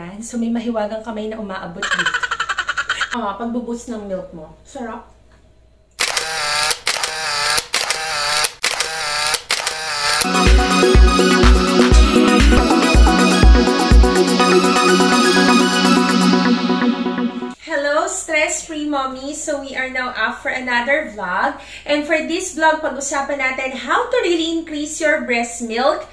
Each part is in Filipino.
Ayan. So, may mahiwagang kamay na umaabot dito. Pagbuboost ng milk mo. Sarap. Hello, stress-free mommy. So, we are now up for another vlog. And for this vlog, pag-usapan natin how to really increase your breast milk.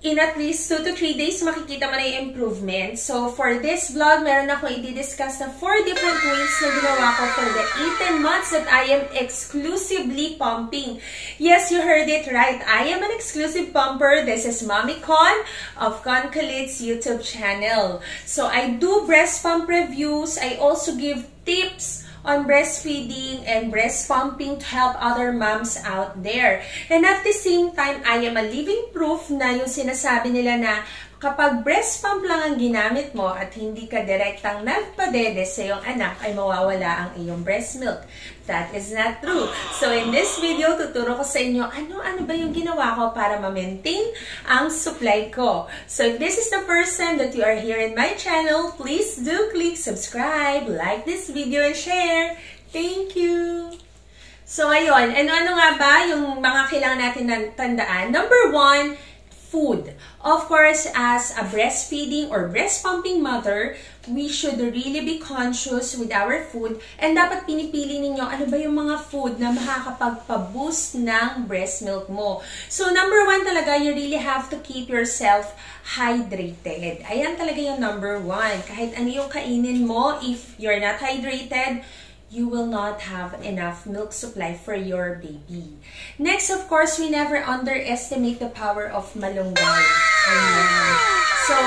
In at least 2 to 3 days, makikita mo na yung improvement. So, for this vlog, meron ako i-discuss na 4 different ways na ginawa ko for the 18 months that I am exclusively pumping. Yes, you heard it right. I am an exclusive pumper. This is Mommy Con of Con Kalit's YouTube channel. So, I do breast pump reviews. I also give tips on breastfeeding and breast pumping to help other moms out there. And at the same time, I am a living proof na yung sinasabi nila na kapag breast pump lang ang ginamit mo at hindi ka direktang nagpadede sa iyong anak, ay mawawala ang iyong breast milk. That is not true. So in this video, tuturo ko sa inyo ano ba yung ginawa ko para ma-maintain ang supply ko. So if this is the first time that you are here in my channel, please do click subscribe, like this video, and share. Thank you! So ayun, ano nga ba yung mga kailangan natin tandaan? Number 1, food. Of course, as a breastfeeding or breast pumping mother, we should really be conscious with our food and dapat pinipili ninyo ano ba yung mga food na makakapagpa-boost ng breast milk mo. So, number 1 talaga, you really have to keep yourself hydrated. Ayan talaga yung number 1. Kahit ano yung kainin mo, if you're not hydrated, you will not have enough milk supply for your baby. Next, of course, we never underestimate the power of malunggay. Ayan. So,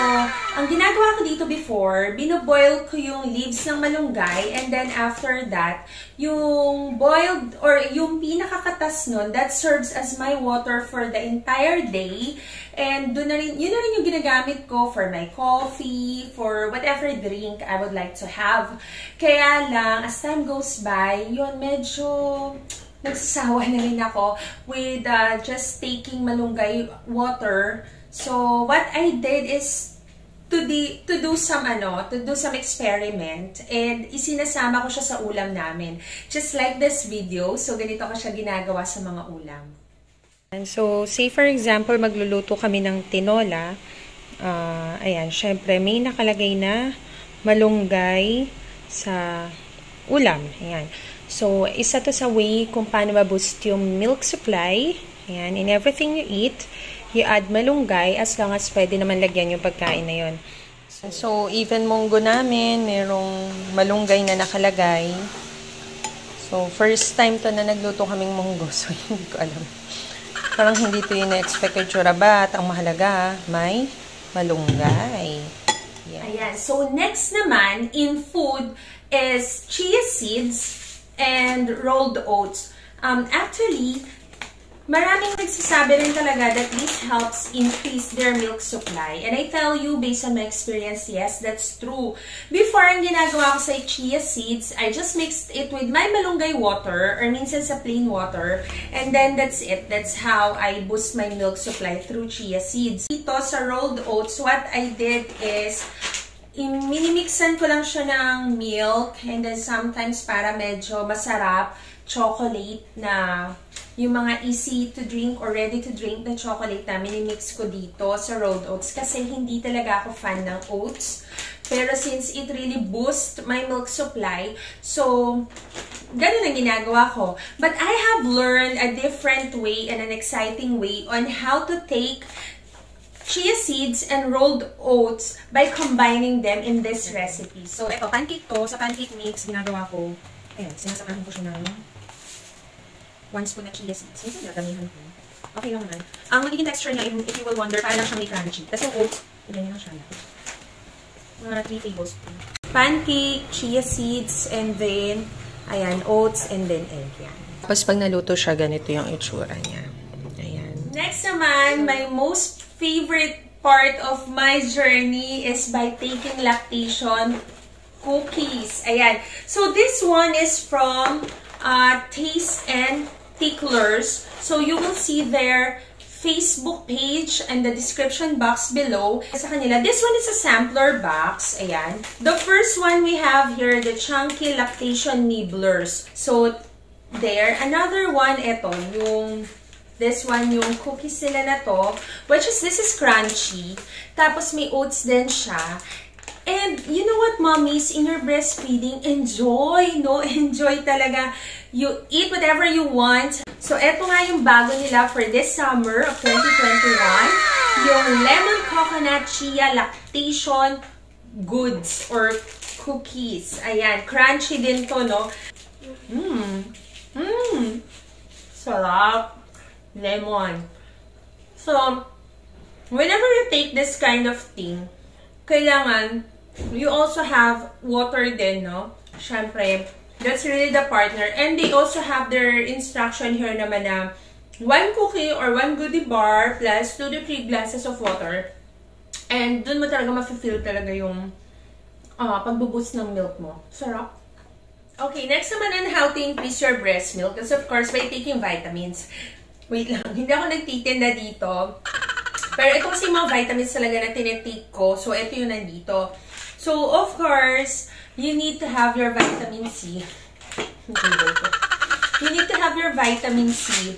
ang ginagawa ko dito before, binoboil ko yung leaves ng malunggay, and then after that, yung boiled or yung pinakakatas nun, that serves as my water for the entire day. And yun na rin yung ginagamit ko for my coffee, for whatever drink I would like to have. Kaya lang, as time goes by, yun, medyo nagsasawa na rin ako with just taking malunggay water. So, what I did is to do some experiment, and isinasama ko siya sa ulam namin. Just like this video, so ganito ko siya ginagawa sa mga ulam. And so, say for example, magluluto kami ng tinola. Ayan, syempre may nakalagay na malunggay sa ulam. Ayan. So, isa to sa way kung paano ma-boost yung milk supply. Ayan, in everything you eat, you add malunggay as long as pwede naman lagyan yung pagkain na yun. So, even munggo namin, merong malunggay na nakalagay. So, first time to na nagluto kaming munggo. So, hindi ko alam. Parang hindi to yung na-expected tsura. But, ang mahalaga, may malunggay. Yeah. Ayan. So, next naman, in food, is chia seeds and rolled oats. Actually, maraming nagsasabi rin talaga that this helps increase their milk supply. And I tell you, based on my experience, yes, that's true. Before, ang ginagawa ko sa chia seeds, I just mixed it with my malunggay water, or minsan sa plain water, and then that's it. That's how I boost my milk supply through chia seeds. Dito sa rolled oats, what I did is, minimixan ko lang siya ng milk, and then sometimes para medyo masarap, chocolate na yung mga easy to drink or ready to drink na chocolate na minimix ko dito sa rolled oats kasi hindi talaga ako fan ng oats. Pero since it really boosts my milk supply, so ganun ang ginagawa ko. But I have learned a different way and an exciting way on how to take chia seeds and rolled oats by combining them in this recipe. So, ito, pancake to. Sa pancake mix, ginagawa ko, ayan, sinasamahan ko siya ng 1 spoon na chia seeds. Minsan nagamihan ko. Okay lang naman. Ang magiging texture niya, if you will wonder, para lang siyang may crunchy. Tapos yung oats, ganyan lang siya. Mga 3 tablespoons. Pancake, chia seeds, and then, ayan, oats, and then egg. Yan. Tapos pag naluto siya, ganito yung itsura niya. Ayan. Next naman, my most favorite part of my journey is by taking Lactation cookies. Ayan. So, this one is from Taste and Ticklers. So, you will see there Facebook page and the description box below sa kanila. This one is a sampler box. Ayan. The first one we have here, the Chunky Lactation Nibblers. So, there. Another one, ito, this one, yung cookies nila na to, which is, this is crunchy. Tapos, may oats din siya. And, you know what, mommies, in your breastfeeding, enjoy, no? Enjoy talaga. You eat whatever you want. So, eto nga yung bago nila for this summer of 2021. Yung Lemon Coconut Chia Lactation Goods or cookies. Ayan, crunchy din to, no? Sarap. Lemon. So, whenever you take this kind of thing, kailangan, you also have water din, no? Syempre, that's really the partner. And they also have their instruction here naman na 1 cookie or 1 goodie bar plus 2 to 3 glasses of water. And dun mo talaga mafe-feel talaga yung pagbuboost ng milk mo. Sarap. Okay, next naman on how to increase your breast milk is of course by taking vitamins. Wait lang, hindi ako nagtitinda dito. Pero ito kasi mga vitamins talaga na tinitake ko. So, ito yung nandito. So, of course, you need to have your vitamin C. You need to have your vitamin C.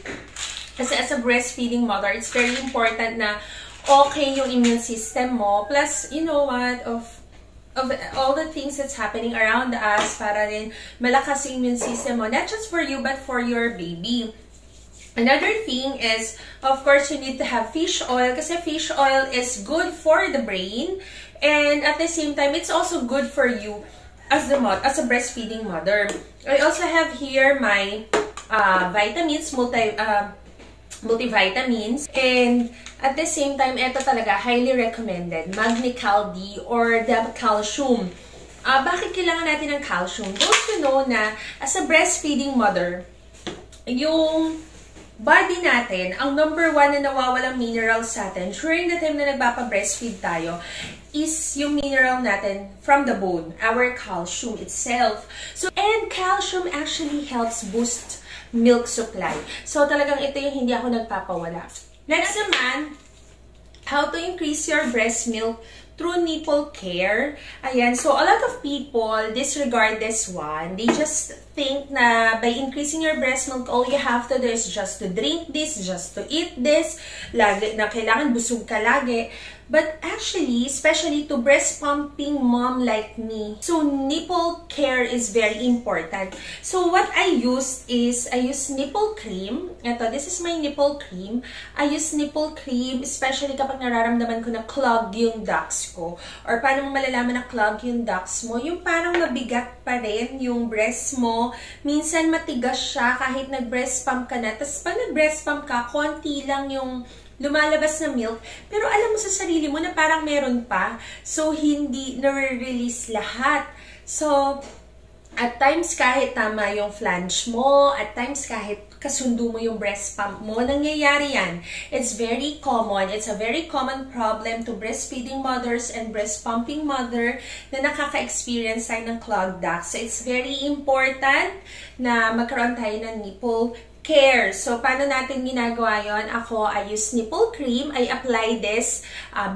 Kasi as a breastfeeding mother, it's very important na okay yung immune system mo. Plus, you know what, of all the things that's happening around us para rin malakas yung immune system mo. Not just for you, but for your baby. Another thing is, of course, you need to have fish oil kasi fish oil is good for the brain and at the same time, it's also good for you as a breastfeeding mother. I also have here my vitamins, multivitamins, and at the same time, ito talaga, highly recommended, Magni-Cal D or the calcium. Bakit kailangan natin ng calcium? Don't you know na as a breastfeeding mother, yung body natin, ang number 1 na nawawalang minerals sa atin during the time na nagpapa-breastfeed tayo is yung mineral natin from the bone, our calcium itself. So, and calcium actually helps boost milk supply. So, talagang ito yung hindi ako nagpapawala. Next naman, how to increase your breast milk through Nipple Care. Ayan, so a lot of people disregard this one. They just think na by increasing your breast milk, all you have to do is just to drink this, just to eat this, lagi na kailangan busog ka lagi. But actually, especially to breast pumping mom like me, so Nipple Care is very important. So what I use is, I use nipple cream. Ito, this is my nipple cream. I use nipple cream, especially kapag nararamdaman ko na clog yung ducts ko. Or paano mo malalaman na clog yung ducts mo? Yung parang mabigat pa rin yung breast mo. Minsan matigas siya kahit nag-breast pump ka na. Tapos pag nag-breast pump ka, konti lang yung lumalabas na milk, pero alam mo sa sarili mo na parang meron pa, so hindi na-release lahat. So, at times kahit tama yung flange mo, at times kahit kasundo mo yung breast pump mo, nangyayari yan. It's very common. It's a very common problem to breastfeeding mothers and breast pumping mother na nakaka-experience tayo ng clogged ducts. So, it's very important na magkaroon tayo ng nipple care. So, paano natin ginagawa yon? Ako, I use nipple cream. I apply this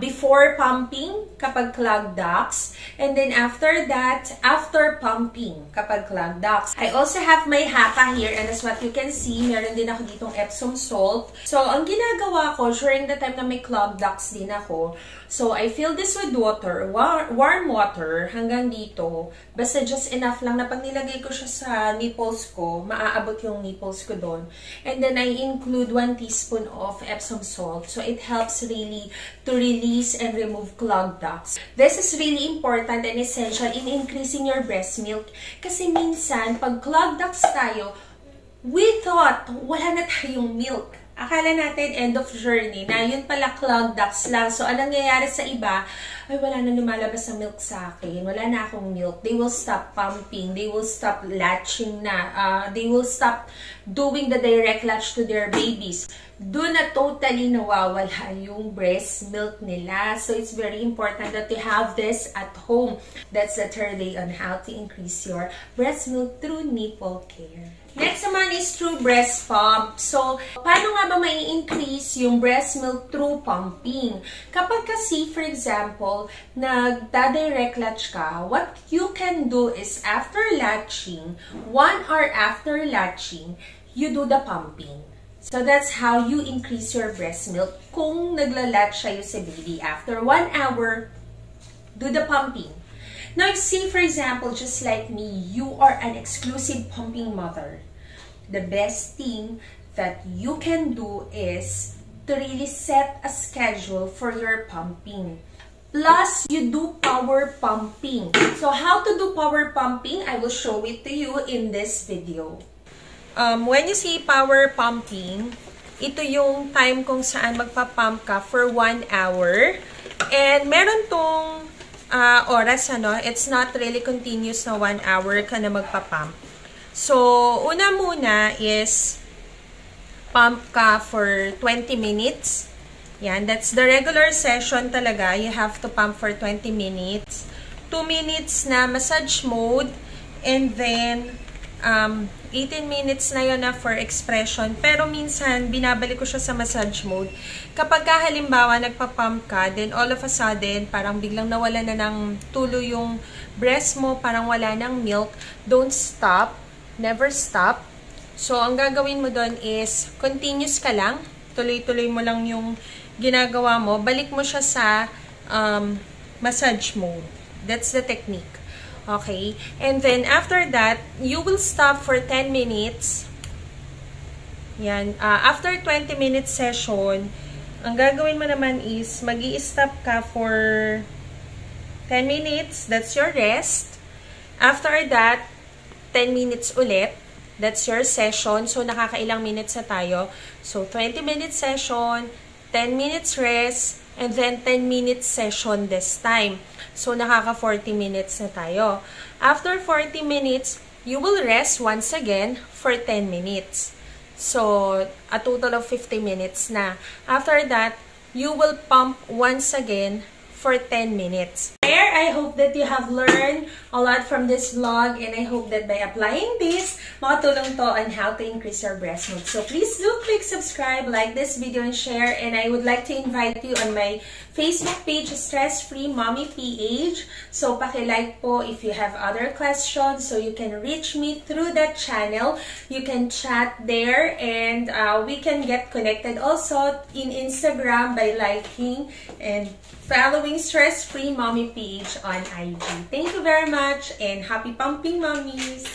before pumping kapag clogged ducts. And then after that, after pumping kapag clogged ducts. I also have my haka here. And as what you can see, meron din ako ditong Epsom salt. So, ang ginagawa ko during the time na may clogged ducts din ako, so I fill this with water, warm water, hanggang dito. Basta just enough lang na pag nilagay ko siya sa nipples ko, maaabot yung nipples ko doon. And then I include 1 teaspoon of Epsom salt. So it helps really to release and remove clogged ducts. This is really important and essential in increasing your breast milk. Kasi minsan, pag clogged ducts tayo, we thought wala na tayong milk. Akala natin end of journey na yun pala clogged ducts lang. So, anong nangyayari sa iba, ay wala na lumalabas ang milk sa akin, wala na akong milk, they will stop pumping, they will stop latching na, they will stop doing the direct latch to their babies. Doon na totally nawawala yung breast milk nila. So, it's very important that you have this at home. That's the third day on how to increase your breast milk through Nipple Care. Next naman is through breast pump. So, paano nga ba mai-increase yung breast milk through pumping? Kapag kasi, for example, nagda-direct latch ka, what you can do is after latching, 1 hour after latching, you do the pumping. So, that's how you increase your breast milk kung naglalatch sa'yo sa baby. After 1 hour, do the pumping. Now, if say, for example, just like me, you are an exclusive pumping mother, the best thing that you can do is to really set a schedule for your pumping. Plus, you do power pumping. So, how to do power pumping? I will show it to you in this video. When you see power pumping, ito yung time kung saan magpa-pump ka for 1 hour. And meron tong oras, it's not really continuous na 1 hour ka na magpa-pump. So, una muna is pump ka for 20 minutes. Yan, that's the regular session talaga. You have to pump for 20 minutes. 2 minutes na massage mode. And then, 18 minutes na yun na for expression. Pero minsan, binabalik ko siya sa massage mode. Kapag halimbawa, nagpa-pump ka, then all of a sudden, parang biglang nawala na ng tulo yung breast mo, parang wala ng milk, don't stop. Never stop. So, ang gagawin mo doon is, continuous ka lang. Tuloy-tuloy mo lang yung ginagawa mo. Balik mo siya sa massage mode. That's the technique. Okay? And then, after that, you will stop for 10 minutes. Yan. After 20 minutes session, ang gagawin mo naman is, mag-i-stop ka for 10 minutes. That's your rest. After that, 10 minutes ulit. That's your session. So, nakakailang minutes na tayo. So, 20 minutes session, 10 minutes rest, and then 10 minutes session this time. So, nakaka 40 minutes na tayo. After 40 minutes, you will rest once again for 10 minutes. So, a total of 50 minutes na. After that, you will pump once again for 10 minutes. I hope that you have learned a lot from this vlog, and I hope that by applying this, makatulong to on how to increase your breast milk. So please do click subscribe, like this video, and share. And I would like to invite you on my Facebook page, Stress Free Mommy PH. So paki-like po if you have other questions, so you can reach me through that channel. You can chat there, and we can get connected also in Instagram by liking and following Stress Free Mommy PH on IG. Thank you very much, and happy pumping, mommies!